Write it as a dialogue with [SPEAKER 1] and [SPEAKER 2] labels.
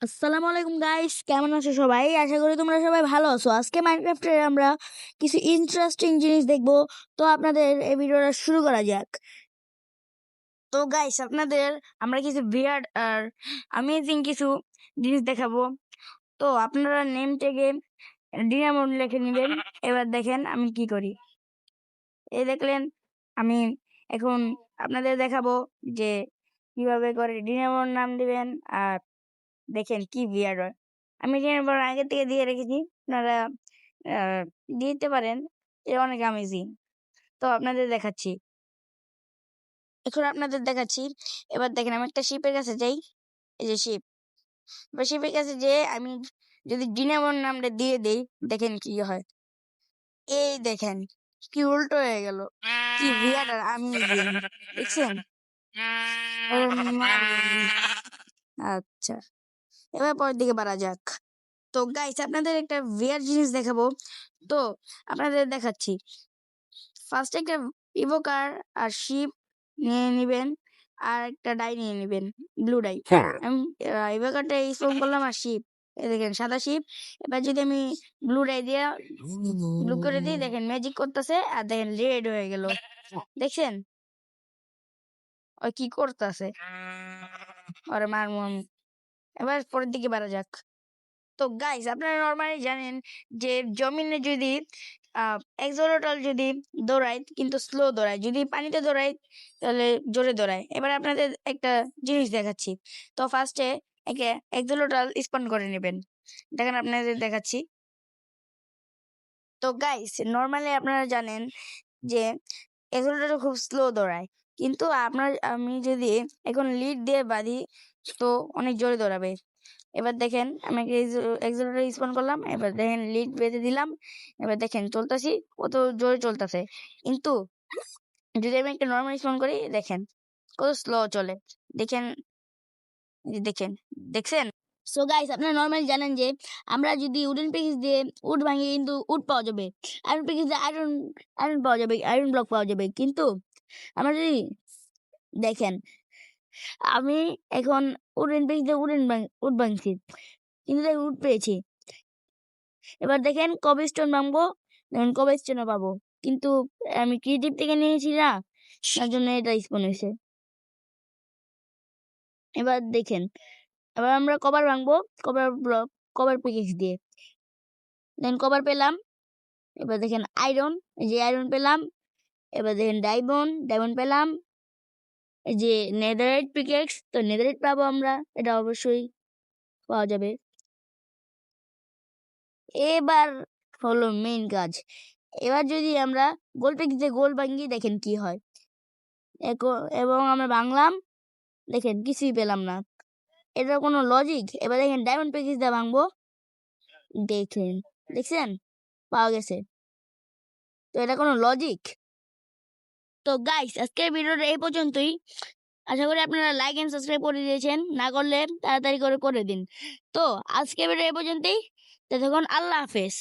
[SPEAKER 1] আসসালামু আলাইকুম গাইস, কেমন আছো সবাই? আশা করি তোমরা সবাই ভালো আছো। আজকে মাইনক্রাফটের আমরা কিছু ইন্টারেস্টিং জিনিস দেখবো। তো আপনাদের এই ভিডিওটা শুরু করা যাক। তো গাইস, আপনাদের আমরা কিছু বিয়ার্ড আর অ্যামেজিং কিছু জিনিস দেখাবো। তো আপনারা নেম ট্যাগে ডিনামোড লিখে নেবেন। এবার দেখেন আমি কি করি। এই দেখলেন, আমি এখন আপনাদের দেখাবো যে কিভাবে করে ডিনামোড নাম দিবেন। আর দেখেন কি বিয়ার্ড হয়। আমি ডিনামোড আগে থেকে দিয়ে রেখেছি, আপনারা দিতে পারেন। এটা অনেক অ্যামেজিং। তো আপনাদের দেখাচ্ছি, এবার দেখেন আমি একটা শিপের কাছে যাই। এই যে শিপ, এবার শিপের কাছে যে আমি যদি ডিনামোড নামটা দিয়ে দেই, দেখেন কি হয়। এই দেখেন কি উল্টো হয়ে গেল, কি বিয়ার্ড আর অ্যামেজিং দেখছেন। আচ্ছা, এবার পরের দিকে বাড়া যাক। তো গাইস, আপনাদের একটা বিয়ার জিনিস দেখাবো। তো আপনাদের দেখাচ্ছি, ফার্স্ট একটা ইভোকার আর শিপ নিয়ে নিবেন, আর একটা ডাই নিয়ে নিবেন, ব্লু ডাই। আমি ইভোকারটা স্পন করলাম আর শিপ, দেখেন সাদা শিপ। এবার যদি আমি ব্লু ডাই দিয়ে ব্লু করে দিই, দেখেন ম্যাজিক করতেছে, আর দেখেন রেড হয়ে গেল। দেখছেন ওই কি করতেছে, ওরে মারমু আমি। এবার পরের দিকে বাড়া যাক। তো গাইস, আপনারা নর্মালি জানেন যে জমিনে যদি এক্সোলোটল যদি দৌড়ায় কিন্তু স্লো দৌড়ায়, যদি পানিতে দৌড়ায় তাহলে জোরে দৌড়ায়। এবার আপনাদের একটা জিনিস দেখাচ্ছি। তো ফার্স্টে একে এক্সোলোটল স্পন করে নেবেন, দেখেন আপনাদের দেখাচ্ছি। তো গাইস, নর্মালি আপনারা জানেন যে এক্সোলেটর খুব স্লো দৌড়ায়, কিন্তু আমি যদি এখন লিড দিয়ে বাঁধি তো অনেক জোরে দৌড়াবে। এবার দেখেন আমি এক্সোলেটর স্পন করলাম, এবার দেখেন লিড বেঁধে দিলাম, এবার দেখেন চলতেছি কত জোরে চলতেছে। কিন্তু যদি আমি একটা নর্মাল স্পন করি, দেখেন কত স্লো চলে। দেখেন, দেখেন, দেখছেন। সো গাইস, আপনারা নর্মালি জানেন যে আমরা যদি উডেন পিকেক্স দিয়ে উড ভাঙি কিন্তু উড পাওয়া যাবে, আয়রন পিকেক্স দিয়ে আয়রন আয়রন পাওয়া যাবে, আয়রন ব্লক পাওয়া যাবে। কিন্তু আমরা যদি দেখেন, আমি এখন উডেন পিকেক্স দিয়ে উড ভাঙছি, কিন্তু তাই উড পেয়েছি। এবার দেখেন কবে স্টোন ভাঙবো, দেখেন কবে স্টোনও পাবো, কিন্তু আমি ক্রিয়েটিভ থেকে নিয়েছি না, তার জন্য এটা স্পন হয়েছে। এবার দেখেন, এবার আমরা কভার ভাঙবো, কভার ব্লক, কভার পিকেক্স দিয়ে, দেন কভার পেলাম। এবার দেখেন আয়রন, এই যে আয়রন পেলাম। এবার দেখেন ডায়মন্ড পেলাম। এই যে নেদারইট পিকেক্স, তো নেদারইট পাবো আমরা, এটা অবশ্যই পাওয়া যাবে। এবার হলো মেইন কাজ। এবার যদি আমরা গোল পিকেক্স দিয়ে গোল ভাঙি, দেখেন কি হয়। এবং আমরা ভাঙলাম, দেখেন কিছুই পেলাম না, এটা কোনো লজিক? এবার দেখেন ডায়মন্ড পিকেক্স দিয়ে ভাঙবো, দেখছেন পাওয়া গেছে। তো এটা কোনো লজিক? তো গাইস, আজকের ভিডিওটা এই পর্যন্তই। আশা করি আপনারা লাইক এন্ড সাবস্ক্রাইব করে দিয়েছেন, না করলে তাড়াতাড়ি করে দিন। তো আজকের ভিডিও এই পর্যন্তই। ততক্ষণ আল্লাহ হাফেজ।